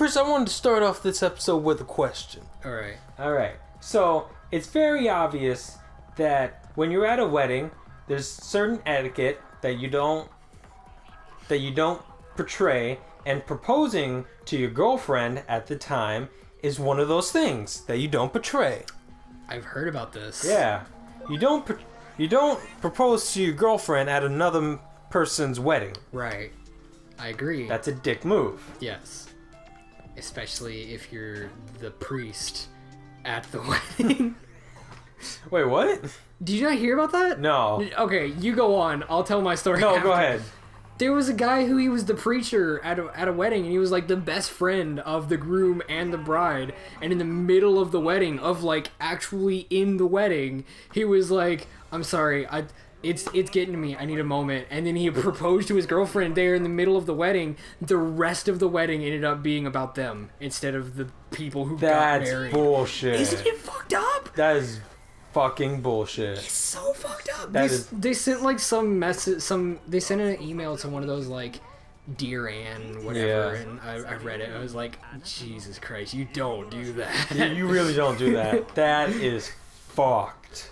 Chris, I wanted to start off this episode with a question. All right. So it's very obvious that when you're at a wedding, there's certain etiquette that you don't portray, and proposing to your girlfriend at the time is one of those things that you don't portray. I've heard about this. Yeah, you don't propose to your girlfriend at another person's wedding. Right. I agree. That's a dick move. Yes. Especially if you're the priest at the wedding. Wait, what? Did you not hear about that? No. Okay, you go on. I'll tell my story. No, after. go ahead. There was a guy who he was the preacher at a wedding, and he was like the best friend of the groom and the bride. And in the middle of the wedding, of like actually in the wedding, he was like, "I'm sorry, it's getting to me. I need a moment." And then he proposed to his girlfriend there in the middle of the wedding. The rest of the wedding ended up being about them instead of the people who got married. That's bullshit. Isn't it fucked up? That is fucking bullshit. It's so fucked up. They sent like some message. They sent an email to one of those like Dear Ann, whatever, and I read it. I was like, Jesus Christ, you don't do that. You really don't do that. That is fucked.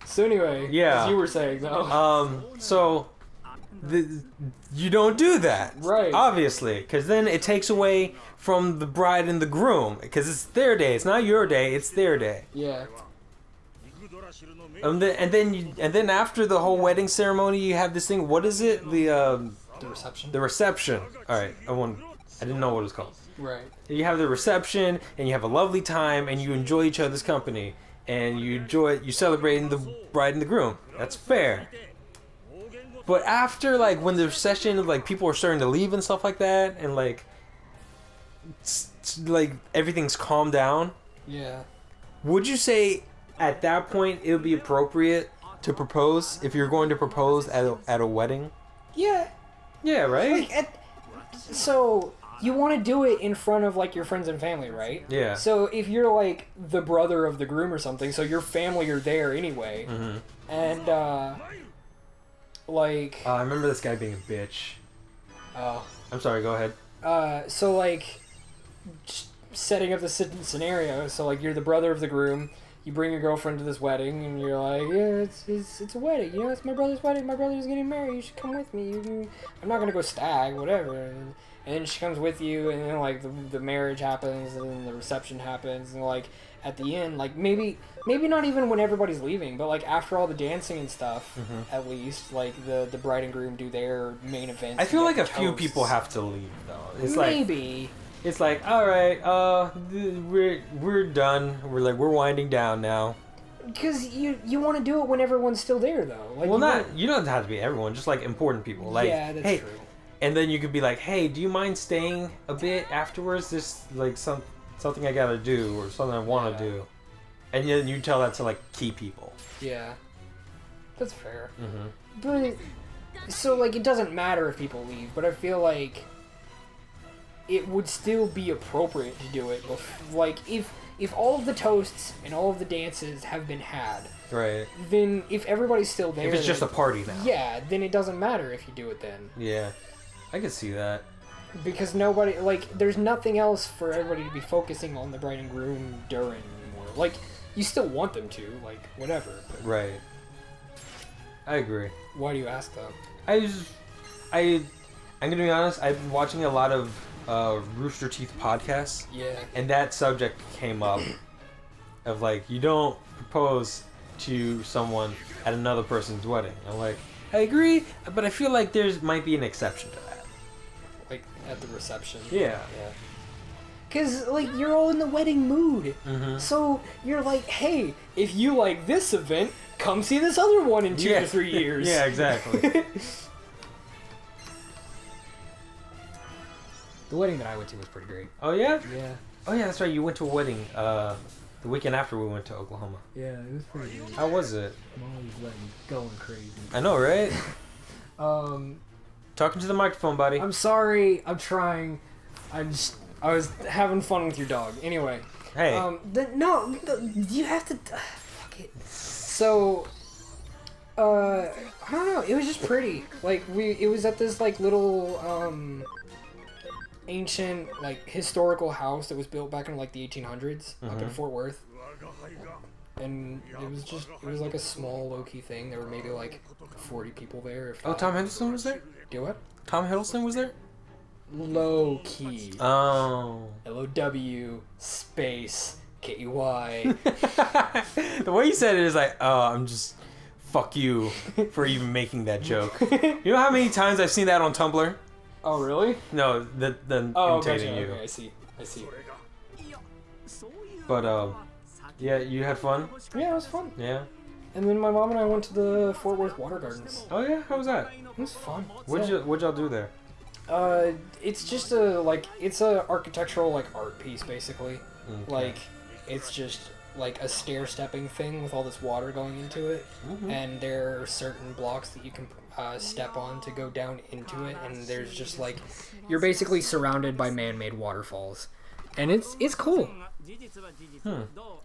So anyway, yeah, as you were saying though. So you don't do that, right? Obviously, because then it takes away from the bride and the groom, because it's their day. It's not your day. It's their day. Yeah. And then after the whole wedding ceremony, you have this thing. What is it? The reception. The reception. All right. I didn't know what it was called. Right. You have the reception, and you have a lovely time, and you enjoy each other's company, and you celebrating the bride and the groom. That's fair. But after, like, when the session, like, people are starting to leave and stuff like that, and like everything's calmed down. Yeah. Would you say at that point it would be appropriate to propose if you're going to propose at a wedding? Yeah. Yeah, right? So you want to do it in front of like your friends and family, right? Yeah. So if you're like the brother of the groom or something, so your family are there anyway. Mm-hmm. And I remember this guy being a bitch. Oh. I'm sorry, go ahead. So like setting up the scenario, so like you're the brother of the groom, you bring your girlfriend to this wedding, and you're like, yeah, it's a wedding, you know, it's my brother's wedding, my brother's getting married, you should come with me, I'm not gonna go stag, whatever, and then she comes with you, and then like the marriage happens, and then the reception happens, and like at the end, like maybe not even when everybody's leaving, but like after all the dancing and stuff, at least, like the bride and groom do their main events. I feel like a few people have to leave though. It's maybe. It's like, all right, we're done. We're winding down now. Because you want to do it when everyone's still there, though. Like, you don't have to be everyone, just like important people. Like, yeah, that's true. And then you could be like, hey, do you mind staying a bit afterwards? There's like something I gotta do or something I want to do, and then you tell that to like key people. Yeah, that's fair. Mm-hmm. But so like it doesn't matter if people leave, but I feel like it would still be appropriate to do it. Like if all of the toasts and all of the dances have been had, right? Then if everybody's still there, if it's just a party now, yeah, then it doesn't matter if you do it then. Yeah, I can see that. Because nobody, like, there's nothing else for everybody to be focusing on the bride and groom during anymore. Like, you still want them to, like, whatever. But right. I agree. Why do you ask though? I'm gonna be honest. I've been watching a lot of Rooster Teeth podcasts. Yeah. And that subject came up of like, you don't propose to someone at another person's wedding. I'm like, I agree, but I feel like there's might be an exception to that. Like at the reception. Yeah. Yeah. Cause like you're all in the wedding mood, so you're like, hey, if you like this event, come see this other one in 2 to 3 years. Yeah, exactly. The wedding that I went to was pretty great. Oh yeah? Yeah. Oh yeah, that's right. You went to a wedding the weekend after we went to Oklahoma. Yeah, it was pretty good. How was it? Molly's wedding going crazy. I know, right? Talking to the microphone, buddy. I'm sorry. I'm trying. I was having fun with your dog. Anyway. Hey. You have to. Fuck it. So. I don't know. It was just pretty. Like it was at this like little ancient, like, historical house that was built back in, like, the 1800s up in Fort Worth. And it was like a small, low-key thing. There were maybe, like, 40 people there. If Oh, Tom Hiddleston was there? Do what? Tom Hiddleston was there? Low-key. Oh. L-O-W space K-E-Y. The way you said it is like, oh, I'm just... Fuck you for even making that joke. You know how many times I've seen that on Tumblr? Oh, really? No, the imitating you. Okay, I see. But, yeah, you had fun? Yeah, it was fun. Yeah? And then my mom and I went to the Fort Worth Water Gardens. Oh, yeah? How was that? It was fun. What'd y'all do there? It's just it's a architectural, like, art piece, basically. Okay. Like, it's just, like, a stair-stepping thing with all this water going into it. Mm-hmm. And there are certain blocks that you can step on to go down into it. And there's just, like, you're basically surrounded by man-made waterfalls. And it's cool.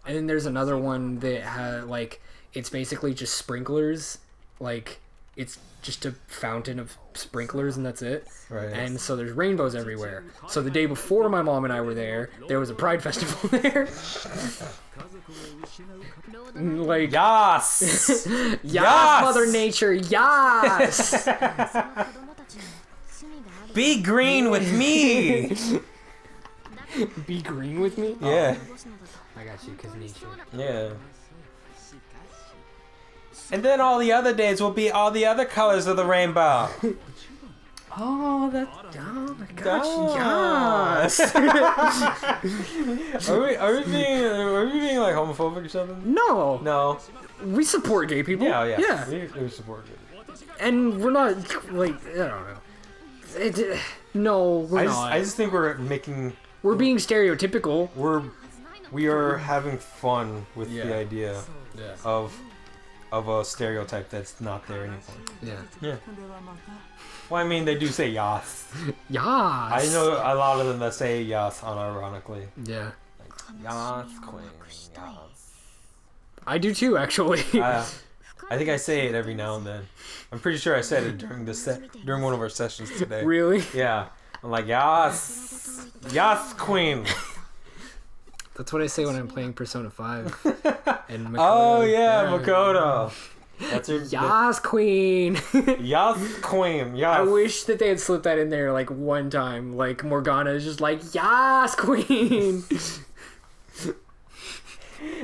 And then there's another one that like it's basically just sprinklers, like it's just a fountain of sprinklers and that's it. Right. And so there's rainbows everywhere. So the day before my mom and I were there was a pride festival there. Like Yas! Yas, Mother Nature, yas! Be green with me! Be green with me? Yeah. I got you, cause nature. Yeah. And then all the other days will be all the other colors of the rainbow. Oh, I got you. Yes. Are we being like homophobic or something? No. No. We support gay people. Yeah. We support it. And we're not like I don't know. No, we're not. I just think we're being stereotypical. We are having fun with the idea Yeah. of a stereotype that's not there anymore. Yeah. Well, I mean, they do say yas. Yas. I know a lot of them that say yas unironically. Yeah. Like, yas, queen, yas. I do too, actually. I think I say it every now and then. I'm pretty sure I said it during one of our sessions today. Really? Yeah. I'm like, yas, queen. That's what I say when I'm playing Persona 5. And Makoto. Oh yeah, Makoto. That's her. Yas, queen. Yas, queen. Yas. I wish that they had slipped that in there like one time. Like Morgana is just like Yas, queen.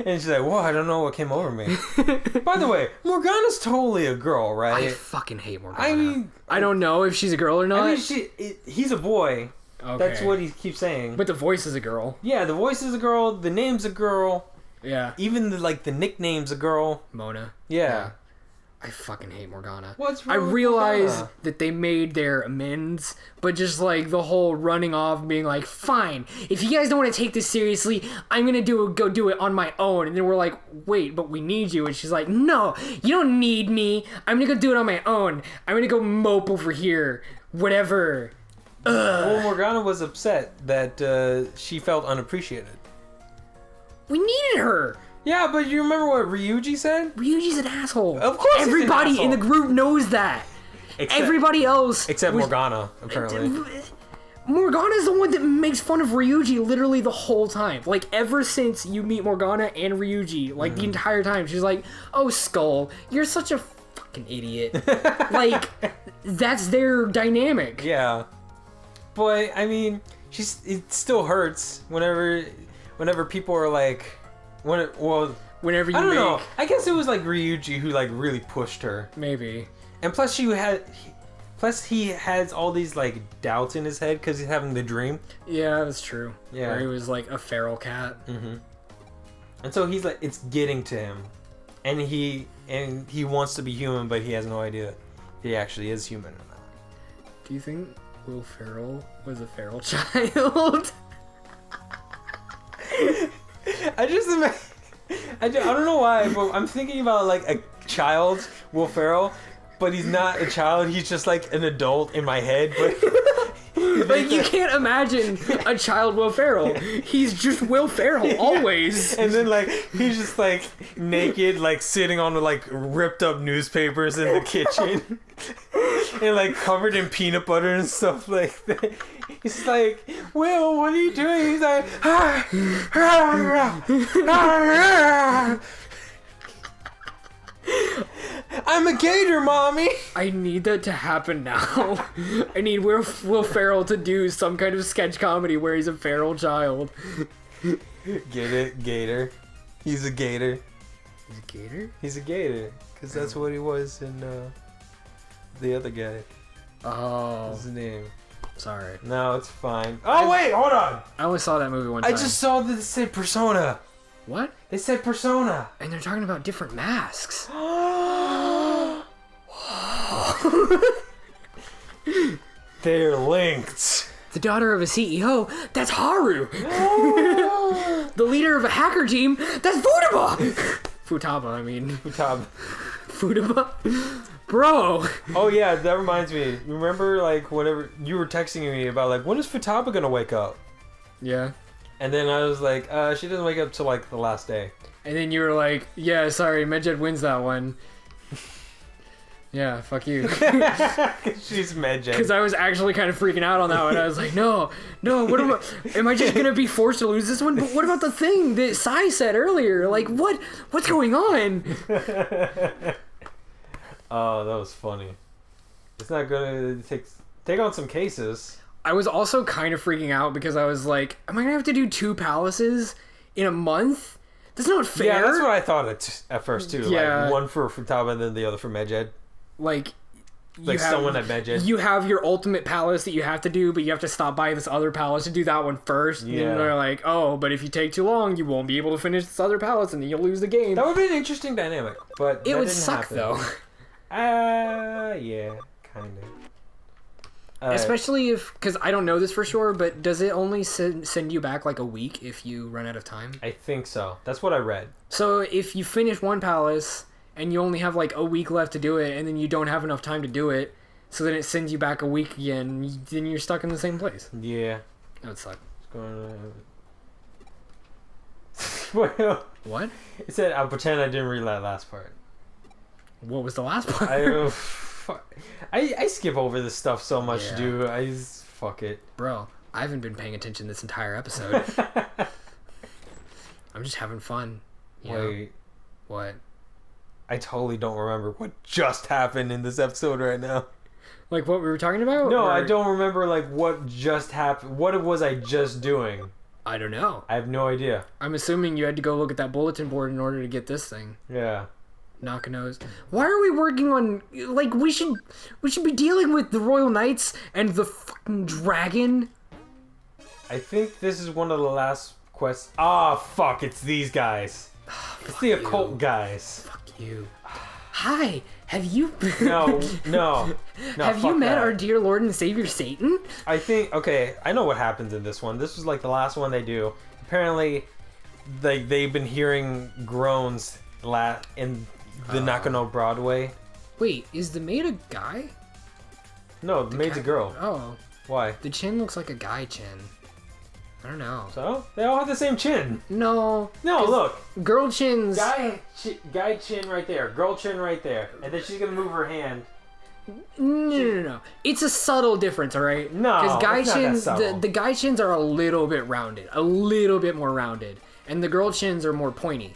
And she's like, whoa, I don't know what came over me. By the way, Morgana's totally a girl, right? I fucking hate Morgana. I mean, I don't know if she's a girl or not. I mean, he's a boy. Okay. That's what he keeps saying. But the voice is a girl. Yeah, the voice is a girl. The name's a girl. Yeah. Even the nickname's a girl. Mona. Yeah. I fucking hate Morgana. What's wrong I with realize Morgana? that they made their amends, but just like the whole running off and being like, fine, if you guys don't want to take this seriously, I'm gonna go do it on my own. And then we're like, wait, but we need you. And she's like, no, you don't need me. I'm gonna go do it on my own. I'm gonna go mope over here. Whatever. Ugh. Well, Morgana was upset that she felt unappreciated. We needed her. Yeah, but you remember what Ryuji said? Ryuji's an asshole. Of course he's an everybody asshole. in the group knows that. Everybody else. Except was- Morgana, apparently. Morgana's the one that makes fun of Ryuji literally the whole time. Like, ever since you meet Morgana and Ryuji, like, the entire time, she's like, oh, Skull, you're such a fucking idiot. Like, that's their dynamic. Yeah. But, I mean, it still hurts whenever people are like... Whenever you I don't know. I guess it was like Ryuji who like really pushed her. Maybe. And plus he has all these like doubts in his head because he's having the dream. Yeah, that's true. Yeah. Where he was like a feral cat. Mm-hmm. And so he's like, it's getting to him. And he wants to be human, but he has no idea he actually is human or not. Do you think Will Ferrell was a feral child? I don't know why, but I'm thinking about like a child, Will Ferrell, but he's not a child. He's just like an adult in my head. But like you can't imagine a child Will Ferrell. He's just Will Ferrell always. And then like he's just like naked, like sitting on like ripped up newspapers in the kitchen. and like covered in peanut butter and stuff like that. He's like, Will, what are you doing? He's like, I'm a gator, mommy. I need that to happen now. I need Will Ferrell to do some kind of sketch comedy where he's a feral child. Get it, gator. He's a gator. He's a gator? He's a gator, because that's what he was in the other guy. Oh. What's his name? Sorry. No, it's fine. Oh, wait, hold on. I only saw that movie one time. I just saw that it said Persona. What? They said Persona. And they're talking about different masks. They're linked. The daughter of a CEO, that's Haru. The leader of a hacker team, that's Futaba. Futaba, I mean. Futaba. Bro. Oh yeah, that reminds me. Remember, like, whatever you were texting me about, like, when is Futaba gonna wake up? Yeah. And then I was like, she doesn't wake up till like the last day. And then you were like, yeah, sorry, Medjed wins that one. Yeah, fuck you. She's Medjed. Because I was actually kind of freaking out on that one. I was like, no, what am I just gonna be forced to lose this one? But what about the thing that Sai said earlier? Like, what's going on? Oh, that was funny. It's not gonna take on some cases. I was also kind of freaking out because I was like, am I gonna have to do 2 palaces in a month? That's not fair. Yeah, that's what I thought at first too. Yeah. Like, one for Futaba and then the other for Medjed. Like Someone at Medjed. You have your ultimate palace that you have to do, but you have to stop by this other palace to do that one first. Yeah. And they're like, oh, but if you take too long, you won't be able to finish this other palace and then you'll lose the game. That would be an interesting dynamic, but It that would didn't suck, happen. though. Yeah, kind of. Especially if, because I don't know this for sure, but does it only send you back like a week if you run out of time? I think so. That's what I read. So if you finish one palace and you only have like a week left to do it, and then you don't have enough time to do it, so then it sends you back a week again, then you're stuck in the same place. Yeah. That would suck. What's going on? Well, What? it said, I'll pretend I didn't read that last part. What was the last part? I skip over this stuff so much, Yeah. dude. Fuck it. Bro, I haven't been paying attention this entire episode. I'm just having fun. You know? Wait, What? I totally don't remember what just happened in this episode right now. Like what we were talking about? No, Or- I don't remember like what just happened. What was I just doing? I don't know. I have no idea. I'm assuming you had to go look at that bulletin board in order to get this thing. Yeah. Knock-a-nose. Why are we working on... Like, we should be dealing with the Royal Knights and the fucking dragon. I think this is one of the last quests. Ah, fuck, it's these guys. It's the occult guys. Fuck you. Hi, have you... No. Have you fuck met that. our dear Lord and Savior Satan? I think, okay, I know what happens in this one. This was like the last one they do. Apparently, they've been hearing groans in the Nakano Broadway. Wait, is the maid a guy? No, the maid's a girl. Oh, Why? the chin looks like a guy chin. I don't know. So? They all have the same chin. No. No, 'cause look. Girl chins... Guy chin right there. Girl chin right there. And then she's gonna move her hand. No. It's a subtle difference, all right? No, because guy it's not that chins, subtle. the guy chins are a little bit rounded, a little bit more rounded, and the girl chins are more pointy.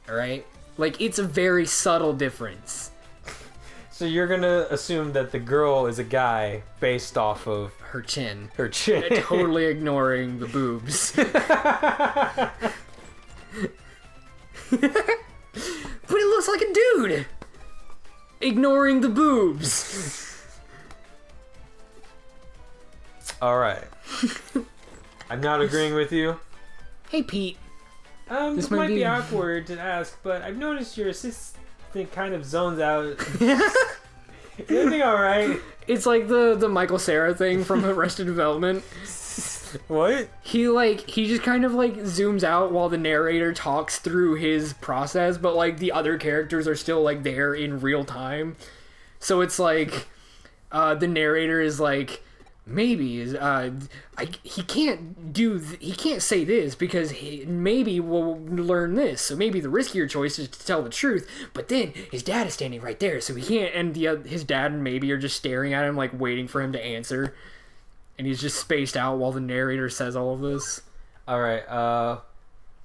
All right, like it's a very subtle difference. So you're gonna assume that the girl is a guy based off of Her chin, her chin. totally ignoring the boobs. But it looks like a dude, ignoring the boobs. All right. I'm not agreeing with you. Hey, Pete. This might be awkward to ask, but I've noticed your assistant kind of zones out. Is everything all right? It's like the Michael Cera thing from Arrested Development. What? He just kind of like zooms out while the narrator talks through his process, but like the other characters are still like there in real time. So it's like the narrator is like, maybe is he can't say this because maybe we'll learn this. So maybe the riskier choice is to tell the truth. But then his dad is standing right there, so he can't. And his dad and maybe are just staring at him, like waiting for him to answer. And he's just spaced out while the narrator says all of this. All right.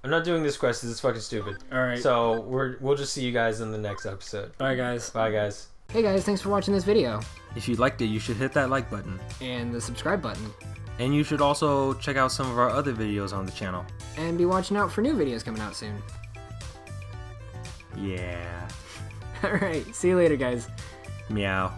I'm not doing this quest. This is fucking stupid. All right. So we'll just see you guys in the next episode. Bye, guys. Bye, guys. Hey, guys. Thanks for watching this video. If you liked it, you should hit that like button. And the subscribe button. And you should also check out some of our other videos on the channel. And be watching out for new videos coming out soon. Yeah. All right. See you later, guys. Meow.